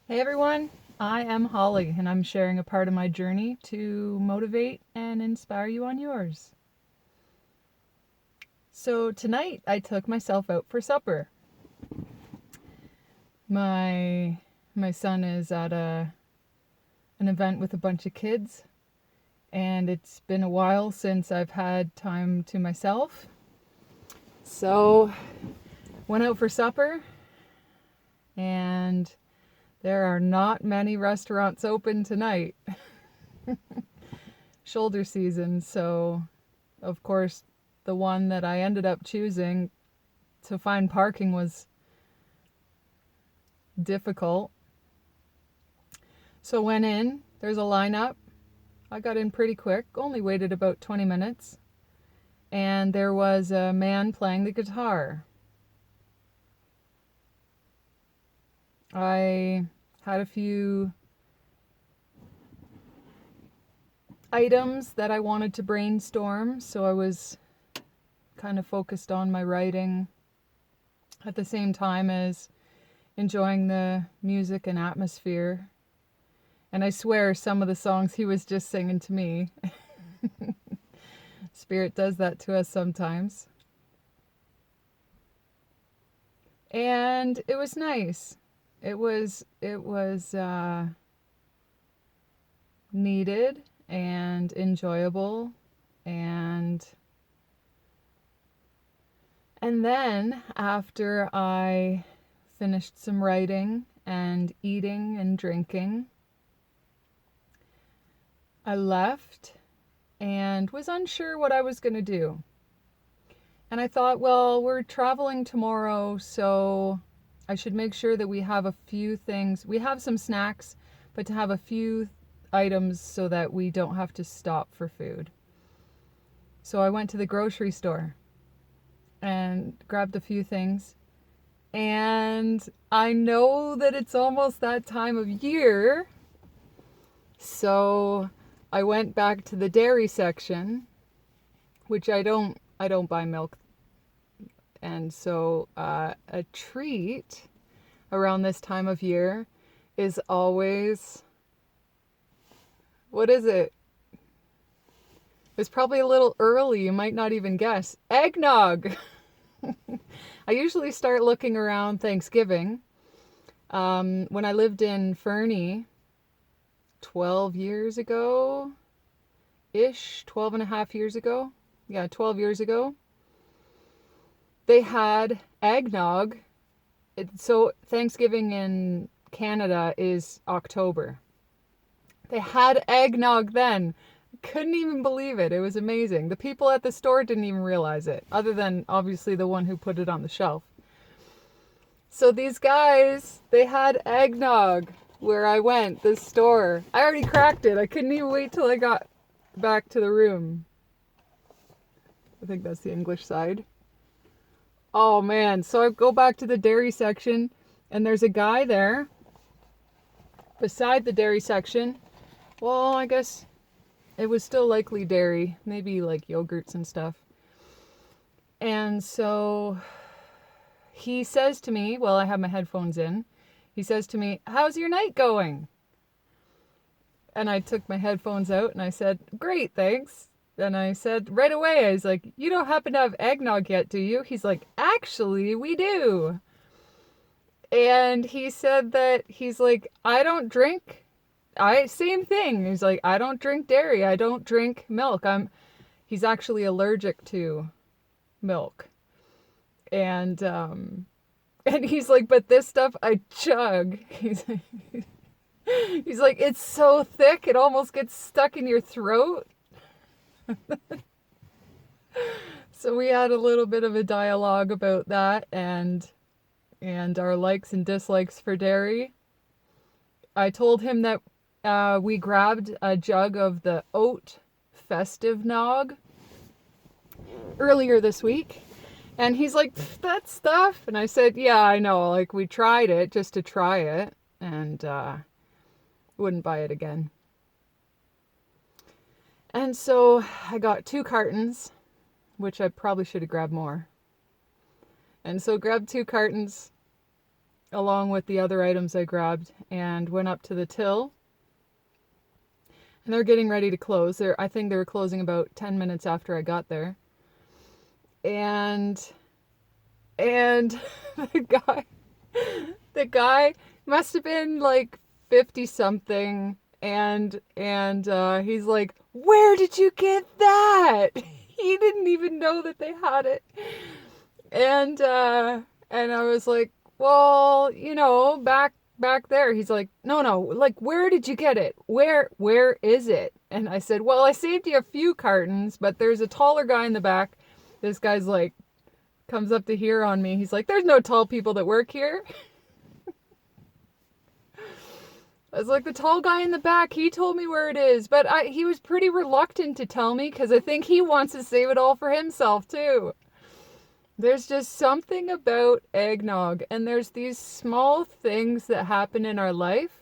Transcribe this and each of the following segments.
Hey everyone, I am Holly and I'm sharing a part of my journey to motivate and inspire you on yours. So tonight I took myself out for supper. My my son is at an event with a bunch of kids and it's been a while since I've had time to myself. So went out for supper and there are not many restaurants open tonight. Shoulder season, so of course the one that I ended up choosing to find parking was difficult. So went in, there's a lineup. I got in pretty quick, only waited about 20 minutes. And there was a man playing the guitar. I had a few items that I wanted to brainstorm, so I was kind of focused on my writing at the same time as enjoying the music and atmosphere. And I swear some of the songs he was just singing to me. Spirit does that to us sometimes. And it was nice. It was needed and enjoyable, and then after I finished some writing and eating and drinking, I left and was unsure what I was going to do. And I thought, well, we're traveling tomorrow, so I should make sure that we have a few things. We have some snacks, but to have a few items so that we don't have to stop for food. So I went to the grocery store and grabbed a few things. And I know that it's almost that time of year. So I went back to the dairy section, which I don't buy milk. And so a treat around this time of year is always, what is it? It's probably a little early, you might not even guess. Eggnog! I usually start looking around Thanksgiving. When I lived in Fernie 12 years ago, 12 and a half years ago. Yeah, 12 years ago. They had eggnog. So Thanksgiving in Canada is October. They had eggnog then. Couldn't even believe it. It was amazing. The people at the store didn't even realize it, other than obviously the one who put it on the shelf. So these guys, they had eggnog where I went, this store. I already cracked it. I couldn't even wait till I got back to the room. I think that's the English side. Oh man, so I go back to the dairy section and there's a guy there beside the dairy section. Well, I guess it was still likely dairy, maybe like yogurts and stuff. And so he says to me, well, I have my headphones in. He says to me, "How's your night going?" And I took my headphones out and I said, "Great, thanks." And I said right away, I was like, "You don't happen to have eggnog yet, do you?" He's like, "Actually, we do." And he said that he's like, "I don't drink. Same thing." He's like, "I don't drink dairy. I don't drink milk. He's actually allergic to milk." And and he's like, "But this stuff I chug." He's like, "It's so thick, it almost gets stuck in your throat." So we had a little bit of a dialogue about that and our likes and dislikes for dairy. I told him that we grabbed a jug of the oat festive nog earlier this week. And he's like, "That stuff?" And I said, "Yeah, I know. Like, we tried it just to try it and wouldn't buy it again." And so I got 2 cartons, which I probably should have grabbed more. And so grabbed 2 cartons along with the other items I grabbed, and went up to the till. And they're getting ready to close. I think they were closing about 10 minutes after I got there. And the guy must have been like 50 something, and he's like, "Where did you get that?" He didn't even know that they had it. And I was like, "Well, back there." He's like, "No, like, where did you get it? Where is it?" And I said, "Well, I saved you a few cartons, but there's a taller guy in the back." This guy's like, comes up to here on me. He's like, "There's no tall people that work here." I was like, "The tall guy in the back, he told me where it is." But he was pretty reluctant to tell me because I think he wants to save it all for himself too. There's just something about eggnog, and there's these small things that happen in our life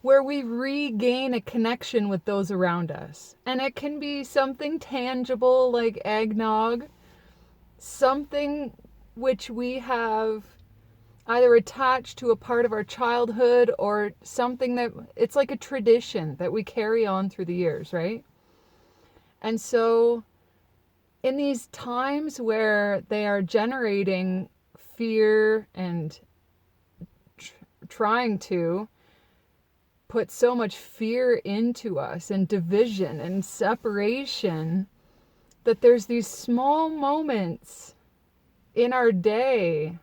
where we regain a connection with those around us. And it can be something tangible like eggnog, something which we have either attached to a part of our childhood or something that it's like a tradition that we carry on through the years, right? And so in these times where they are generating fear and trying to put so much fear into us and division and separation, that there's these small moments in our day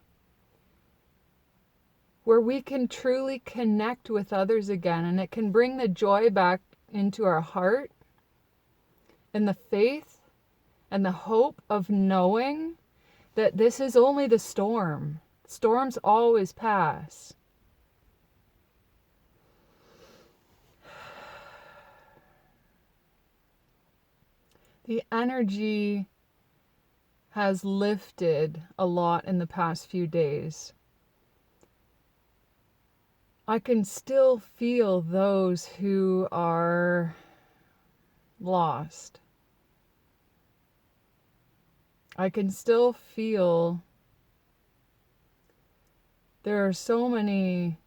where we can truly connect with others again, and it can bring the joy back into our heart and the faith and the hope of knowing that this is only the storm. Storms always pass. The energy has lifted a lot in the past few days. I can still feel those who are lost. I can still feel there are so many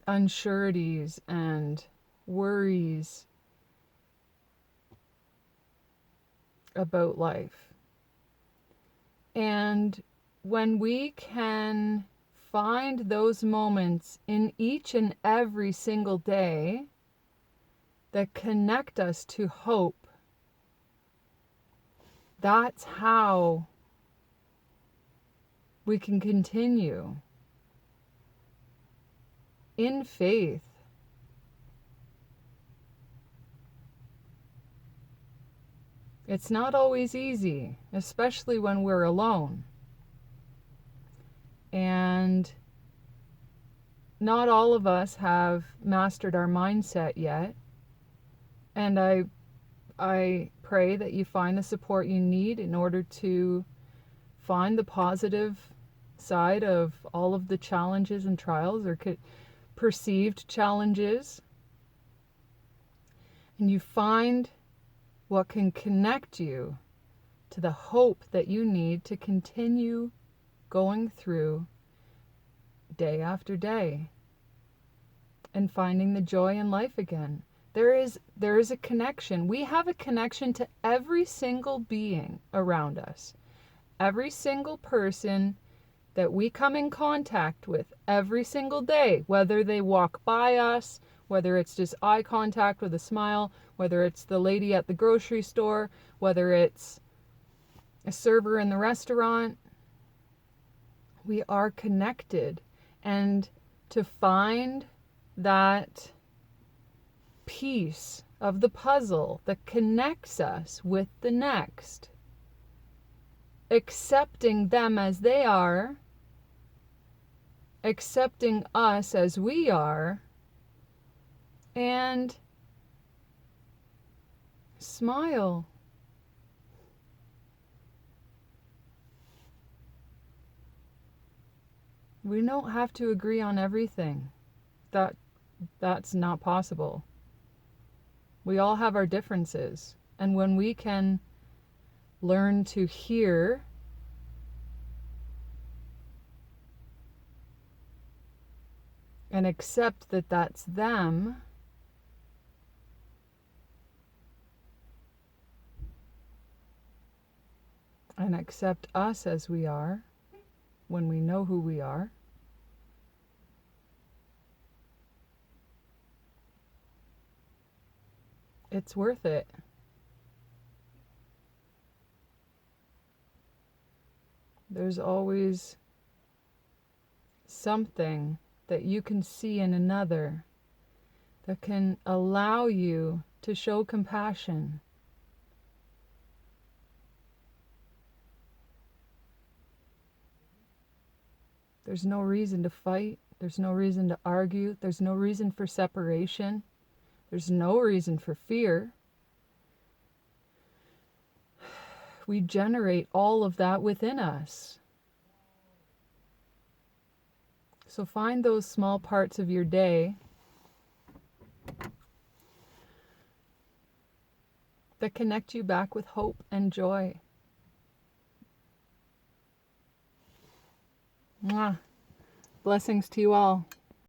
unsureties and worries about life. And when we can find those moments in each and every single day that connect us to hope, that's how we can continue in faith. It's not always easy, especially when we're alone. And not all of us have mastered our mindset yet. And I pray that you find the support you need in order to find the positive side of all of the challenges and trials or perceived challenges. And you find what can connect you to the hope that you need to continue going through day after day and finding the joy in life again. There is a connection. We have a connection to every single being around us. Every single person that we come in contact with every single day, whether they walk by us, whether it's just eye contact with a smile, whether it's the lady at the grocery store, whether it's a server in the restaurant, we are connected. And to find that piece of the puzzle that connects us with the next, accepting them as they are, accepting us as we are, and smile. We don't have to agree on everything. That's not possible. We all have our differences. And when we can learn to hear and accept that that's them, and accept us as we are when we know who we are. It's worth it. There's always something that you can see in another that can allow you to show compassion. There's no reason to fight. There's no reason to argue. There's no reason for separation. There's no reason for fear. We generate all of that within us. So find those small parts of your day that connect you back with hope and joy. Mwah. Blessings to you all.